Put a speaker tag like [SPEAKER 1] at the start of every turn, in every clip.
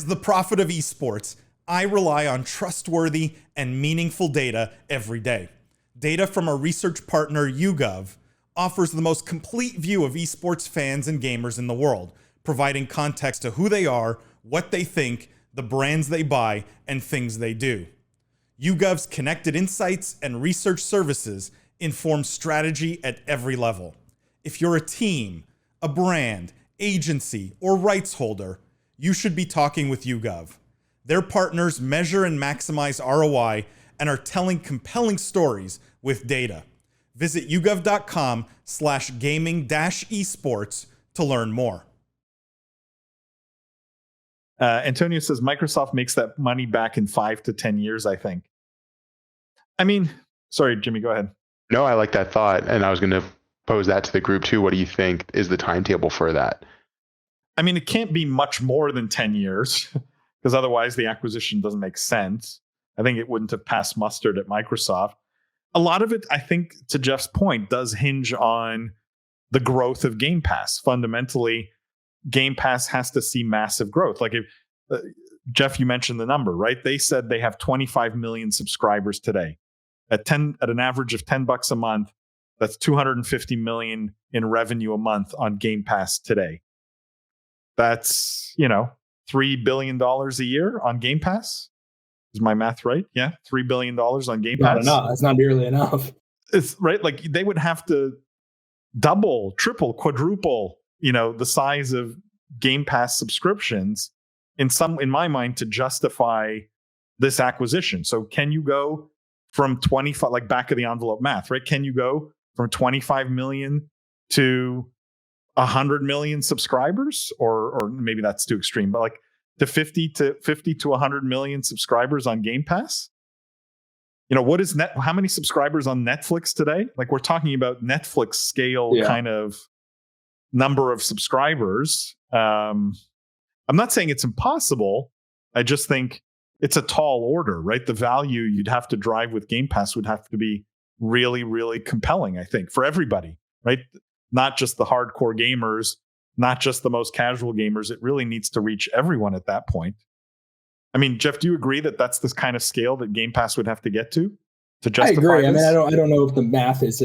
[SPEAKER 1] As the prophet of esports, I rely on trustworthy and meaningful data every day. Data from our research partner YouGov offers the most complete view of esports fans and gamers in the world, providing context to who they are, what they think, the brands they buy, and things they do. YouGov's connected insights and research services inform strategy at every level. If you're a team, a brand, agency, or rights holder, you should be talking with YouGov. Their partners measure and maximize ROI and are telling compelling stories with data. Visit yougov.com/gaming-esports to learn more.
[SPEAKER 2] Antonio says Microsoft makes that money back in 5 to 10 years, I think. I mean, sorry, Jimmy, go ahead.
[SPEAKER 3] No, I like that thought. And I was going to pose that to the group too. What do you think is the timetable for that?
[SPEAKER 2] I mean, it can't be much more than 10 years because otherwise the acquisition doesn't make sense. I think it wouldn't have passed mustard at Microsoft. A lot of it, I think, to Jeff's point, does hinge on the growth of Game Pass. Fundamentally, Game Pass has to see massive growth. Like if Jeff, you mentioned the number, right? They said they have 25 million subscribers today at an average of $10 a month. That's 250 million in revenue a month on Game Pass today. That's, $3 billion a year on Game Pass. Is my math right? Yeah. $3 billion on Game Pass.
[SPEAKER 4] No, that's not nearly enough.
[SPEAKER 2] It's right. Like they would have to double, triple, quadruple, the size of Game Pass subscriptions in my mind to justify this acquisition. So can you go from 25, like back of the envelope math, right? Can you go from 25 million to 100 million subscribers, or maybe that's too extreme, but like to 50 to 100 million subscribers on Game Pass? What is how many subscribers on Netflix today? Like we're talking about Netflix scale kind of number of subscribers. I'm not saying it's impossible. I just think it's a tall order, right? The value you'd have to drive with Game Pass would have to be really, really compelling, I think, for everybody, right? Not just the hardcore gamers, not just the most casual gamers. It really needs to reach everyone at that point. I mean, Jeff, do you agree that that's this kind of scale that Game Pass would have to get to justify
[SPEAKER 4] I agree.
[SPEAKER 2] this?
[SPEAKER 4] I mean, I don't know if the math is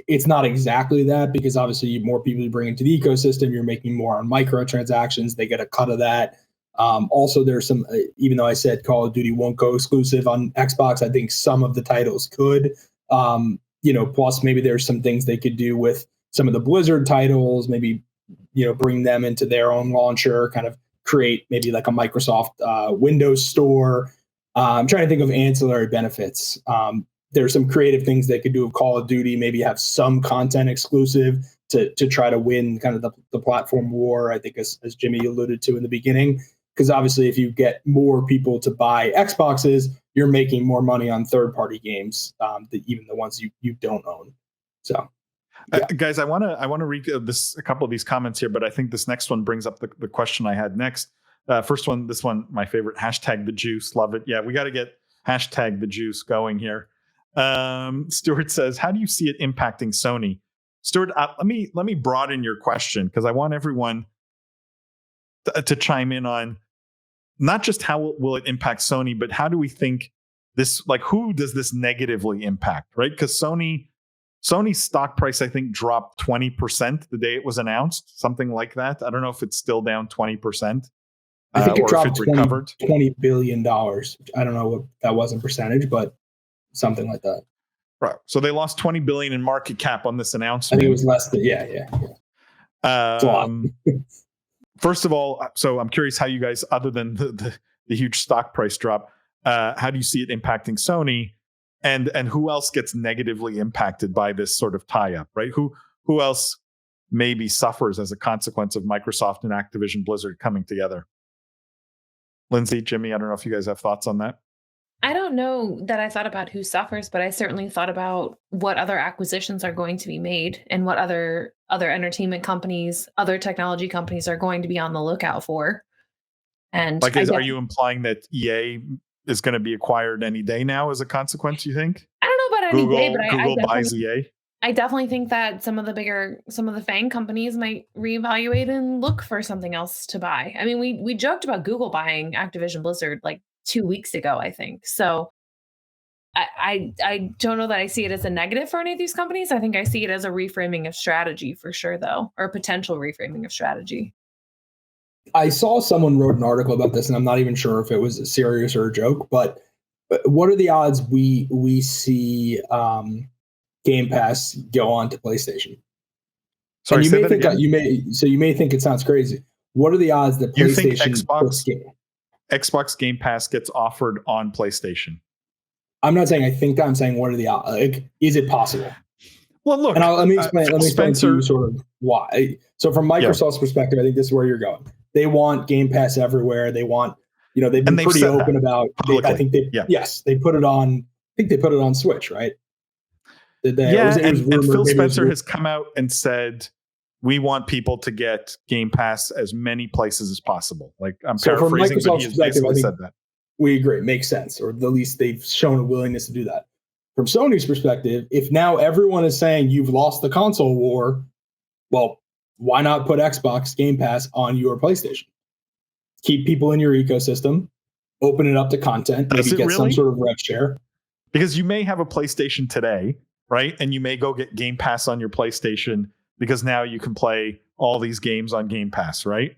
[SPEAKER 4] it's not exactly that, because obviously more people you bring into the ecosystem, you're making more on microtransactions. They get a cut of that. Also, there's some, even though I said Call of Duty won't go exclusive on Xbox, I think some of the titles could. Plus maybe there's some things they could do with some of the Blizzard titles, maybe, bring them into their own launcher, kind of create maybe like a Microsoft Windows store. I'm trying to think of ancillary benefits. There's some creative things they could do with Call of Duty, maybe have some content exclusive to try to win kind of the platform war, I think, as Jimmy alluded to in the beginning. Because obviously if you get more people to buy Xboxes, you're making more money on third-party games, even the ones you don't own. So, yeah.
[SPEAKER 2] Guys, I want to read a couple of these comments here, but I think this next one brings up the question I had next. First one, this one, my favorite, hashtag the juice. Love it. Yeah, we got to get hashtag the juice going here. Stuart says, how do you see it impacting Sony? Stuart, let me broaden your question, because I want everyone to chime in on not just how will it impact Sony, but how do we think this, like, who does this negatively impact, right? Because Sony's stock price, I think, dropped 20% the day it was announced, something like that. I don't know if it's still down 20%.
[SPEAKER 4] I think it dropped
[SPEAKER 2] $20
[SPEAKER 4] billion. I don't know what that was in percentage, but something like that.
[SPEAKER 2] Right. So they lost $20 billion in market cap on this announcement.
[SPEAKER 4] I think it was less than, yeah. It's a lot.
[SPEAKER 2] First of all, so I'm curious how you guys, other than the huge stock price drop, how do you see it impacting Sony, and who else gets negatively impacted by this sort of tie-up, right? Who else maybe suffers as a consequence of Microsoft and Activision Blizzard coming together? Lindsay, Jimmy, I don't know if you guys have thoughts on that.
[SPEAKER 5] I don't know that I thought about who suffers, but I certainly thought about what other acquisitions are going to be made and what other entertainment companies, other technology companies are going to be on the lookout for. And
[SPEAKER 2] are you implying that EA is going to be acquired any day now as a consequence, you think?
[SPEAKER 5] I don't know about any day, but
[SPEAKER 2] Google buys EA?
[SPEAKER 5] I definitely think that some of the FANG companies might reevaluate and look for something else to buy. I mean, we joked about Google buying Activision Blizzard like 2 weeks ago, I think. So I don't know that I see it as a negative for any of these companies. I think I see it as a reframing of strategy for sure, though, or a potential reframing of strategy.
[SPEAKER 4] I saw someone wrote an article about this, and I'm not even sure if it was serious or a joke, but what are the odds we see Game Pass go on to PlayStation?
[SPEAKER 2] Sorry,
[SPEAKER 4] and you
[SPEAKER 2] say
[SPEAKER 4] may
[SPEAKER 2] that
[SPEAKER 4] think
[SPEAKER 2] again?
[SPEAKER 4] you may think it sounds crazy. What are the odds that
[SPEAKER 2] You think
[SPEAKER 4] PlayStation
[SPEAKER 2] Xbox Game Pass gets offered on PlayStation?
[SPEAKER 4] I'm not saying I think that. I'm saying what are the odds? Like, is it possible?
[SPEAKER 2] Well, look,
[SPEAKER 4] and let me explain. Let me explain to you sort of why. So, from Microsoft's perspective, I think this is where you're going. They want Game Pass everywhere. They want, they've been pretty open about. I think they put it on. I think they put it on Switch, right? Did they?
[SPEAKER 2] Yeah,
[SPEAKER 4] it was
[SPEAKER 2] and Phil Spencer has come out and said, we want people to get Game Pass as many places as possible. Like, I'm paraphrasing, but he has basically said that.
[SPEAKER 4] We agree. It makes sense, or at least they've shown a willingness to do that. From Sony's perspective, if now everyone is saying you've lost the console war, well, why not put Xbox Game Pass on your PlayStation? Keep people in your ecosystem, open it up to content, maybe get some sort of rev share.
[SPEAKER 2] Because you may have a PlayStation today, right? And you may go get Game Pass on your PlayStation because now you can play all these games on Game Pass, right?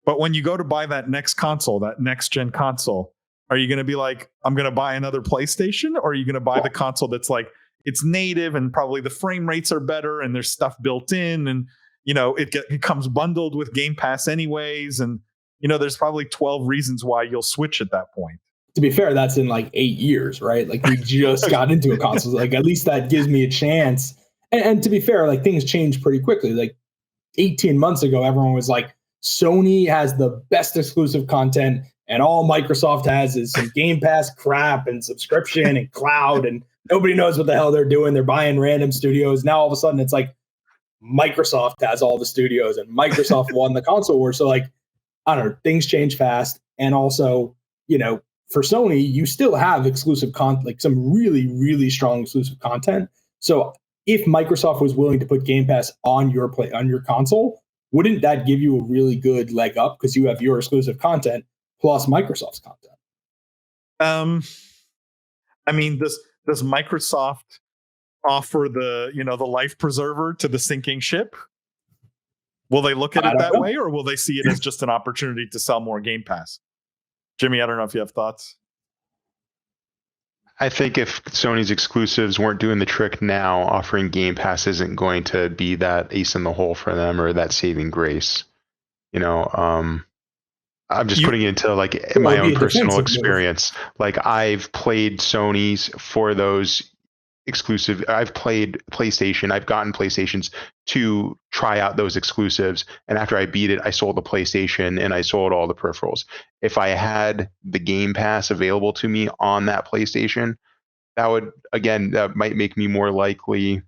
[SPEAKER 2] But when you go to buy that next console, that next gen console, are you going to be like, I'm going to buy another PlayStation? Or are you going to buy the console that's like, it's native and probably the frame rates are better and there's stuff built in and, it comes bundled with Game Pass anyways. And, there's probably 12 reasons why you'll switch at that point.
[SPEAKER 4] To be fair, that's in like 8 years, right? Like, we just got into a console. Like, at least that gives me a chance. And to be fair, like, things change pretty quickly. Like 18 months ago, everyone was like, Sony has the best exclusive content and all Microsoft has is some Game Pass crap and subscription and cloud, and nobody knows what the hell they're doing. They're buying random studios. Now all of a sudden it's like Microsoft has all the studios and Microsoft won the console war. So, like, I don't know, things change fast. And also, for Sony, you still have exclusive content, like some really, really strong exclusive content. So if Microsoft was willing to put Game Pass on your console, wouldn't that give you a really good leg up because you have your exclusive content plus Microsoft's content?
[SPEAKER 2] I mean, does Microsoft offer the life preserver to the sinking ship? Will they look at it that way, or will they see it as just an opportunity to sell more Game Pass? Jimmy, I don't know if you have thoughts.
[SPEAKER 3] I think if Sony's exclusives weren't doing the trick now, offering Game Pass isn't going to be that ace in the hole for them or that saving grace. I'm just putting it into like my own personal experience. Like, I've played Sony's for those exclusive. I've played PlayStation. I've gotten PlayStations to try out those exclusives. And after I beat it, I sold the PlayStation and I sold all the peripherals. If I had the Game Pass available to me on that PlayStation, that might make me more likely.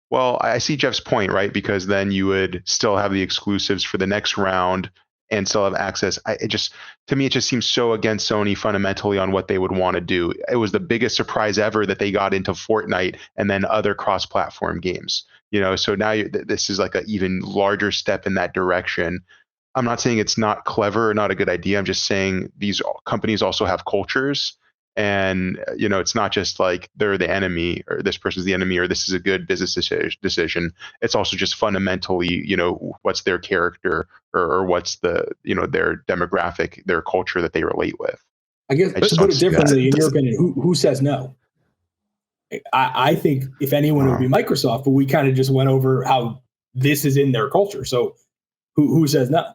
[SPEAKER 3] Well, I see Jeff's point, right? Because then you would still have the exclusives for the next round and still have access. To me, it just seems so against Sony fundamentally on what they would want to do. It was the biggest surprise ever that they got into Fortnite and then other cross-platform games. So now this is like an even larger step in that direction. I'm not saying it's not clever or not a good idea. I'm just saying these companies also have cultures. And, it's not just like they're the enemy or this person's the enemy or this is a good business decision. It's also just fundamentally, what's their character or what's their demographic, their culture that they relate with.
[SPEAKER 4] I guess to put it differently, in your opinion, who says no? I think if anyone, it would be Microsoft, but we kind of just went over how this is in their culture. So who says no?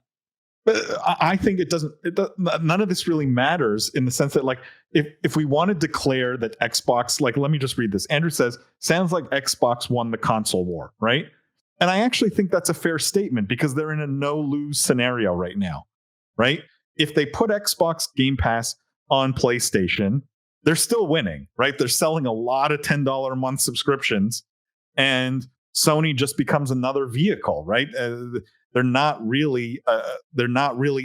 [SPEAKER 2] But I think none of this really matters in the sense that, like, if we want to declare that Xbox, like, let me just read this. Andrew says, sounds like Xbox won the console war, right? And I actually think that's a fair statement because they're in a no-lose scenario right now, right? If they put Xbox Game Pass on PlayStation, they're still winning, right? They're selling a lot of $10 a month subscriptions, and Sony just becomes another vehicle, right? They're not really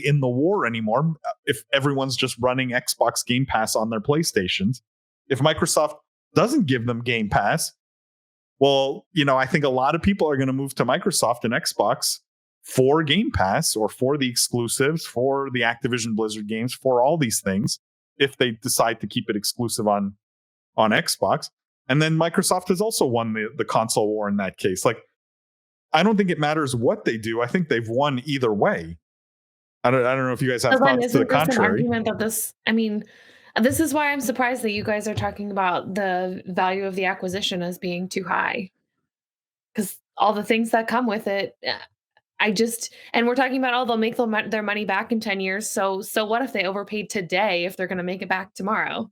[SPEAKER 2] in the war anymore if everyone's just running Xbox Game Pass on their PlayStations. If Microsoft doesn't give them Game Pass, Well, I think a lot of people are going to move to Microsoft and Xbox for Game Pass or for the exclusives, for the Activision Blizzard games, for all these things, if they decide to keep it exclusive on Xbox. And then Microsoft has also won the console war in that case. Like, I don't think it matters what they do. I think they've won either way. I don't know if you guys have thoughts to the contrary.
[SPEAKER 5] An argument that this is why I'm surprised that you guys are talking about the value of the acquisition as being too high. Because all the things that come with it, and we're talking about, they'll make their money back in 10 years. So what if they overpaid today if they're going to make it back tomorrow?